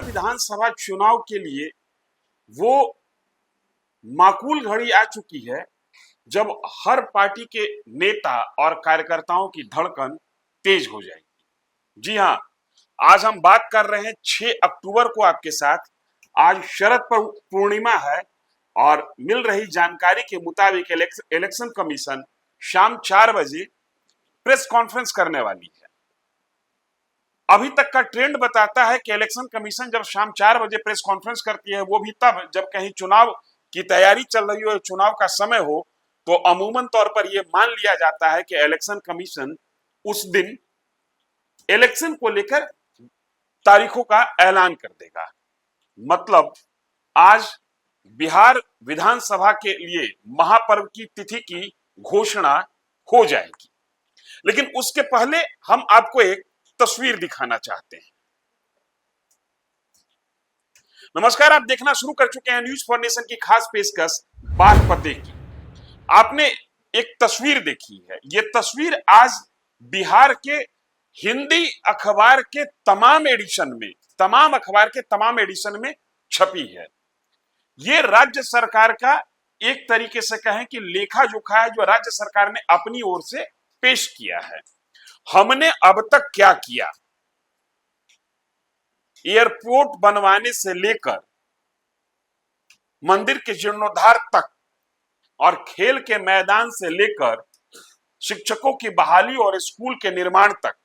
बिहार विधानसभा चुनाव के लिए वो माकूल घड़ी आ चुकी है जब हर पार्टी के नेता और कार्यकर्ताओं की धड़कन तेज हो जाएगी। जी हां, आज हम बात कर रहे हैं 6 अक्टूबर को आपके साथ। आज शरद पूर्णिमा है और मिल रही जानकारी के मुताबिक इलेक्शन कमीशन शाम 4 बजे प्रेस कॉन्फ्रेंस करने वाली है। अभी तक का ट्रेंड बताता है कि इलेक्शन कमीशन जब शाम 4 बजे प्रेस कॉन्फ्रेंस करती है, वो भी तब जब कहीं चुनाव की तैयारी चल रही हो, चुनाव का समय हो, तो अमूमन तौर पर यह मान लिया जाता है कि इलेक्शन कमीशन उस दिन इलेक्शन को लेकर तारीखों का ऐलान कर देगा। मतलब आज बिहार विधानसभा के लिए महापर्व की तिथि की घोषणा हो जाएगी। लेकिन उसके पहले हम आपको एक तस्वीर दिखाना चाहते हैं। नमस्कार, आप देखना शुरू कर चुके हैं न्यूज फॉर नेशन की खास पेशकश बात पते की। आपने एक तस्वीर देखी है। यह तस्वीर आज बिहार के हिंदी अखबार के तमाम एडिशन में छपी है। यह राज्य सरकार का एक तरीके से कहें कि लेखा जोखा है जो राज्य सरकार ने अपनी ओर से पेश किया है। हमने अब तक क्या किया, एयरपोर्ट बनवाने से लेकर मंदिर के जीर्णोद्धार तक और खेल के मैदान से लेकर शिक्षकों की बहाली और स्कूल के निर्माण तक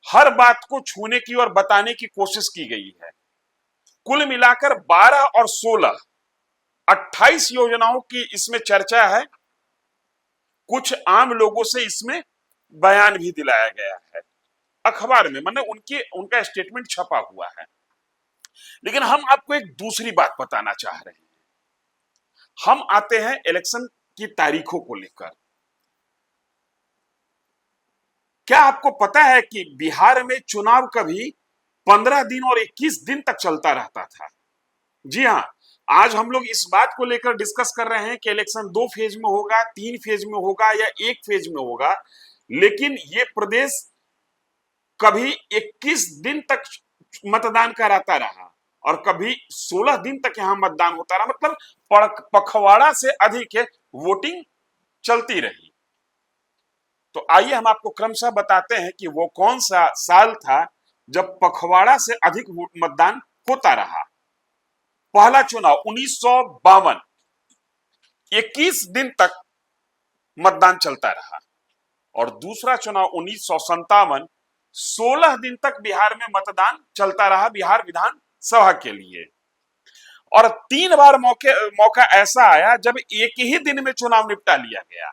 हर बात को छूने की और बताने की कोशिश की गई है। कुल मिलाकर 12 और 16 28 योजनाओं की इसमें चर्चा है। कुछ आम लोगों से इसमें बयान भी दिलाया गया है अखबार में, मतलब उनका स्टेटमेंट छपा हुआ है। लेकिन हम आपको एक दूसरी बात बताना चाह रहे हैं। हम आते हैं इलेक्शन की तारीखों को लेकर। क्या आपको पता है कि बिहार में चुनाव कभी 15 दिन और 21 दिन तक चलता रहता था? जी हां, आज हम लोग इस बात को लेकर डिस्कस कर रहे हैं कि इलेक्शन 2 फेज में होगा, 3 फेज में होगा या 1 फेज में होगा। लेकिन ये प्रदेश कभी 21 दिन तक मतदान कराता रहा और कभी 16 दिन तक यहां मतदान होता रहा। मतलब पखवाड़ा से अधिक वोटिंग चलती रही। तो आइए हम आपको क्रमशः बताते हैं कि वो कौन सा साल था जब पखवाड़ा से अधिक मतदान होता रहा। पहला चुनाव 1952, 21 दिन तक मतदान चलता रहा। और दूसरा चुनाव 1957, 16 दिन तक बिहार में मतदान चलता रहा बिहार विधानसभा के लिए। और 3 बार मौका ऐसा आया जब एक ही दिन में चुनाव निपटा लिया गया।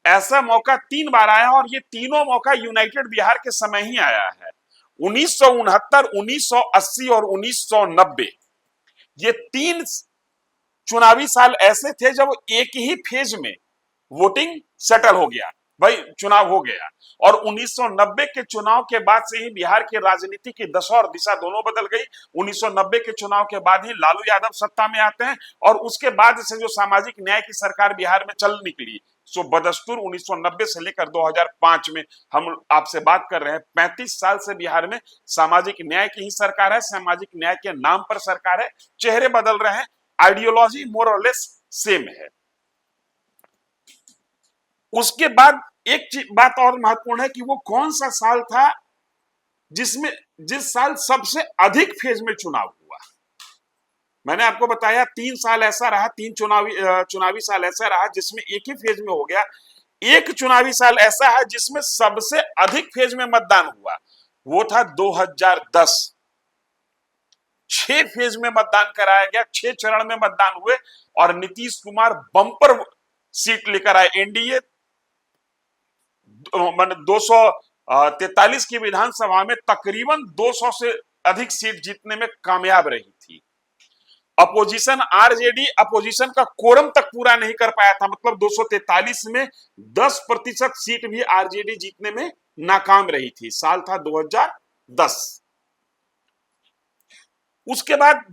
ऐसा मौका 3 बार आया और ये तीनों मौका यूनाइटेड बिहार के समय ही आया है। 1969, 1980 और 1990 ये 3 चुनावी साल ऐसे थे जब एक ही फेज में वोटिंग सेटल हो गया, भाई चुनाव हो गया। और 1990 के चुनाव के बाद से ही बिहार की राजनीति की दशा और दिशा दोनों बदल गई। 1990 के चुनाव के बाद ही लालू यादव सत्ता में आते हैं और उसके बाद से जो सामाजिक न्याय की सरकार बिहार में चल निकली, सो बदस्तूर 1990 से लेकर 2005 में हम आपसे बात कर रहे हैं। 35 साल से बिहार में सामाजिक न्याय की ही सरकार है, सामाजिक न्याय के नाम पर सरकार है। चेहरे बदल रहे हैं, आइडियोलॉजी मोर और लेस सेम है। उसके बाद एक बात और महत्वपूर्ण है कि वो कौन सा साल था जिस साल सबसे अधिक फेज में चुनाव हुआ। मैंने आपको बताया 3 साल ऐसा रहा, 3 चुनावी साल ऐसा रहा जिसमें एक ही फेज में हो गया। एक चुनावी साल ऐसा है जिसमें सबसे अधिक फेज में मतदान हुआ, वो था 2010। 6 फेज में मतदान कराया गया, 6 चरण में मतदान हुए और नीतीश कुमार बम्पर सीट लेकर आए। एनडीए 243 की विधानसभा में तकरीबन 200 से अधिक सीट जीतने में कामयाब रही थी। अपोजिशन आरजेडी अपोजिशन का कोरम तक पूरा नहीं कर पाया था। मतलब 243 में 10% सीट भी आरजेडी जीतने में नाकाम रही थी। साल था 2010। उसके बाद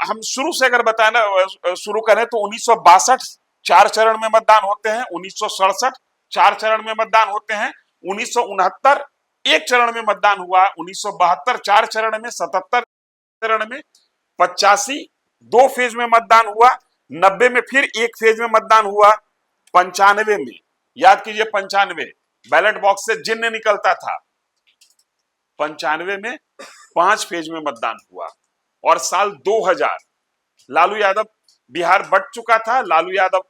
हम शुरू से अगर बताना शुरू करें तो 1962 4 चरण में मतदान होते हैं, 1967 4 चरण में मतदान होते हैं, 1969 एक चरण में मतदान हुआ, 1972 4 चरण में, 77 चरण में, 85 2 फेज में मतदान हुआ, 90 में फिर एक फेज में मतदान हुआ, 95 में, याद कीजिए 95 बैलेट बॉक्स से जिन्न निकलता था, 95 में 5 फेज में मतदान हुआ। और साल 2000 लालू यादव बिहार बट चुका था, लालू यादव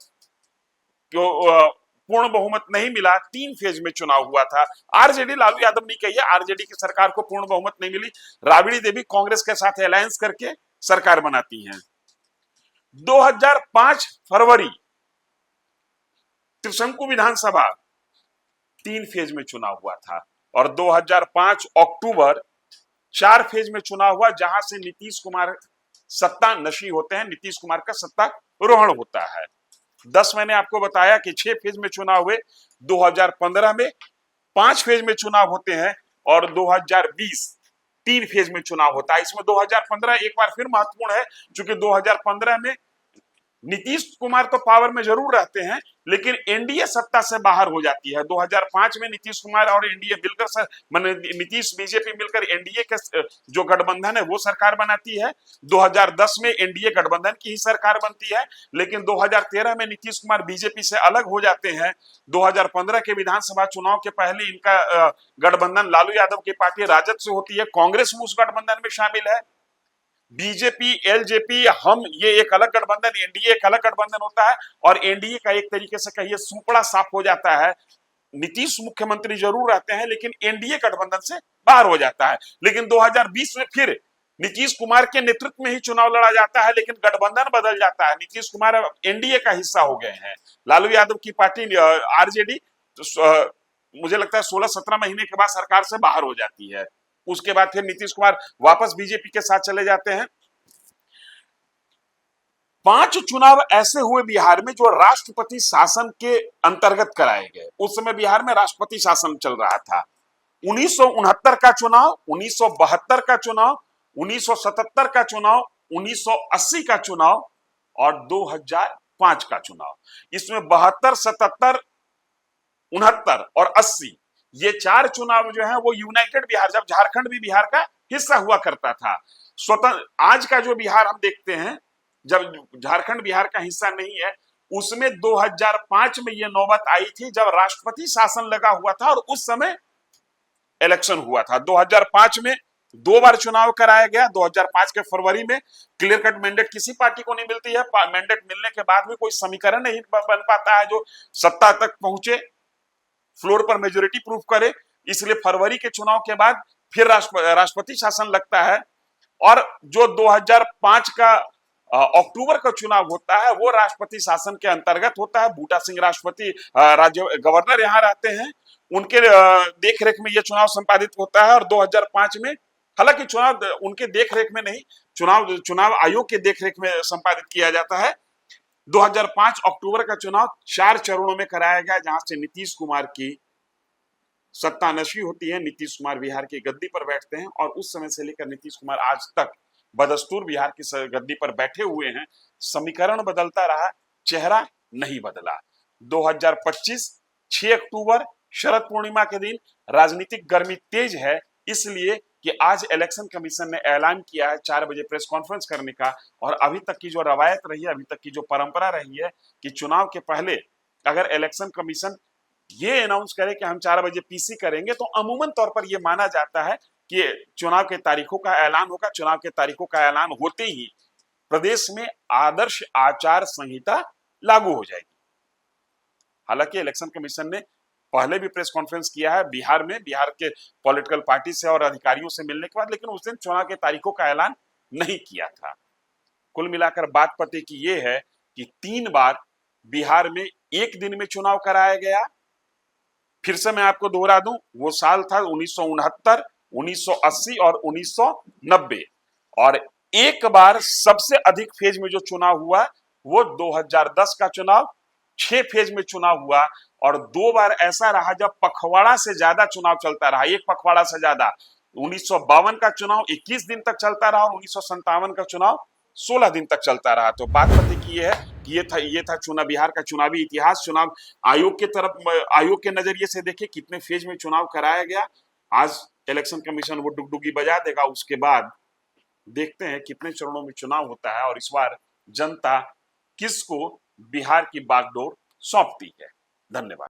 को पूर्ण बहुमत नहीं मिला, 3 फेज में चुनाव हुआ था। आरजेडी, लालू यादव नहीं कही है, आरजेडी की सरकार को पूर्ण बहुमत नहीं मिली, राबड़ी देवी कांग्रेस के साथ अलायंस करके सरकार बनाती हैं। 2005 फरवरी त्रिशंकु विधानसभा 3 फेज में चुनाव हुआ था, और 2005 अक्टूबर 4 फेज में चुनाव हुआ, जहां से नीतीश कुमार सत्ता नशी होते हैं, नीतीश कुमार का सत्तारोहण होता है। 10 मैंने आपको बताया कि 6 फेज में चुनाव हुए, 2015 में 5 फेज में चुनाव होते हैं, और 2020 3 फेज में चुनाव होता है। इसमें 2015 एक बार फिर महत्वपूर्ण है, क्योंकि 2015 में नीतीश कुमार तो पावर में जरूर रहते हैं, लेकिन एनडीए सत्ता से बाहर हो जाती है। 2005 में नीतीश कुमार और एनडीए मिलकर, माने नीतीश बीजेपी मिलकर एनडीए के जो गठबंधन है वो सरकार बनाती है। 2010 में एनडीए गठबंधन की ही सरकार बनती है, लेकिन 2013 में नीतीश कुमार बीजेपी से अलग हो जाते हैं। 2015 के विधानसभा चुनाव के पहले इनका गठबंधन लालू यादव की पार्टी राजद से होती है, कांग्रेस भी उस गठबंधन में शामिल है। बीजेपी, एलजेपी, हम, ये एक अलग गठबंधन, एनडीए एक अलग गठबंधन होता है, और एनडीए का एक तरीके से कहिए सुपड़ा साफ हो जाता है। नीतीश मुख्यमंत्री जरूर रहते हैं, लेकिन एनडीए गठबंधन से बाहर हो जाता है। लेकिन 2020 में फिर नीतीश कुमार के नेतृत्व में ही चुनाव लड़ा जाता है, लेकिन गठबंधन बदल जाता है, नीतीश कुमार अब एनडीए का हिस्सा हो गए हैं। लालू यादव की पार्टी आरजेडी मुझे लगता है 16-17 महीने के बाद सरकार से बाहर हो जाती है। उसके बाद फिर नीतीश कुमार वापस बीजेपी के साथ चले जाते हैं। 5 चुनाव ऐसे हुए बिहार में जो राष्ट्रपति शासन के अंतर्गत कराए गए। उस समय बिहार में राष्ट्रपति शासन चल रहा था। 1969 का चुनाव, 1972 का चुनाव, 1977 का चुनाव, 1980 का चुनाव और 2005 का चुनाव। इसमें 72, 77, 69 और 80 ये 4 चुनाव जो है वो यूनाइटेड बिहार, जब झारखंड भी बिहार का हिस्सा हुआ करता था। स्वतंत्र आज का जो बिहार हम देखते हैं, जब झारखंड बिहार का हिस्सा नहीं है, उसमें 2005 में ये नौबत आई थी जब राष्ट्रपति शासन लगा हुआ था, और उस समय इलेक्शन हुआ था। 2005 में 2 बार चुनाव कराया गया। 2005 के फरवरी में क्लियर कट मैंडेट किसी पार्टी को नहीं मिलती है, मैंडेट मिलने के बाद भी कोई समीकरण नहीं बन पाता है जो सत्ता तक पहुंचे, फ्लोर पर मेजोरिटी प्रूफ करे। इसलिए फरवरी के चुनाव के बाद फिर राष्ट्रपति शासन लगता है, और जो 2005 का अक्टूबर का चुनाव होता है वो राष्ट्रपति शासन के अंतर्गत होता है। बूटा सिंह राष्ट्रपति राज्य गवर्नर यहाँ रहते हैं, उनके देखरेख में यह चुनाव संपादित होता है। और 2005 में, हालांकि चुनाव उनके देखरेख में नहीं, चुनाव आयोग के देखरेख में संपादित किया जाता है। 2005 अक्टूबर का चुनाव 4 चरणों में कराया गया, जहां से नीतीश कुमार की सत्ता नशी होती है। नीतीश कुमार बिहार की गद्दी पर बैठते हैं, और उस समय से लेकर नीतीश कुमार आज तक बदस्तूर बिहार की गद्दी पर बैठे हुए हैं। समीकरण बदलता रहा, चेहरा नहीं बदला। 2025 6 अक्टूबर शरद पूर्णिमा के दिन राजनीतिक गर्मी तेज है, इसलिए कि आज इलेक्शन कमीशन ने ऐलान किया है 4 बजे प्रेस कॉन्फ्रेंस करने का। और अभी तक की जो रवायत रही है, अभी तक की जो परंपरा रही है कि चुनाव के पहले अगर इलेक्शन कमीशन ये अनाउंस करे कि हम 4 बजे पीसी करेंगे, तो अमूमन तौर पर यह माना जाता है कि चुनाव के तारीखों का ऐलान होगा। चुनाव के तारीखों का ऐलान होते ही प्रदेश में आदर्श आचार संहिता लागू हो जाएगी। हालांकि इलेक्शन कमीशन ने पहले भी प्रेस कॉन्फ्रेंस किया है बिहार में, बिहार के पॉलिटिकल पार्टी से और अधिकारियों से मिलने के बाद, लेकिन उस दिन चुनाव के तारीखों का ऐलान नहीं किया था। कुल मिलाकर बात पते की ये है कि 3 बार बिहार में एक दिन में चुनाव कराया गया। फिर से मैं आपको दोहरा दूं, वो साल था 1969, 1980 और 1990। और एक बार सबसे अधिक फेज में जो चुनाव हुआ वो 2010 का चुनाव, 6 फेज में चुनाव हुआ। और 2 बार ऐसा रहा जब पखवाड़ा से ज्यादा चुनाव चलता रहा, एक पखवाड़ा से ज्यादा। 1952 का चुनाव 21 दिन तक चलता रहा, और 1957 का चुनाव 16 दिन तक चलता रहा। तो बात पते की है कि ये था चुनाव, बिहार का चुनावी इतिहास। चुनाव आयोग के नजरिए से देखिए कितने फेज में चुनाव कराया गया। आज इलेक्शन कमीशन वो डुगडुगी बजा देगा, उसके बाद देखते हैं कितने चरणों में चुनाव होता है और इस बार जनता किसको बिहार की बागडोर सौंपती है। धन्यवाद।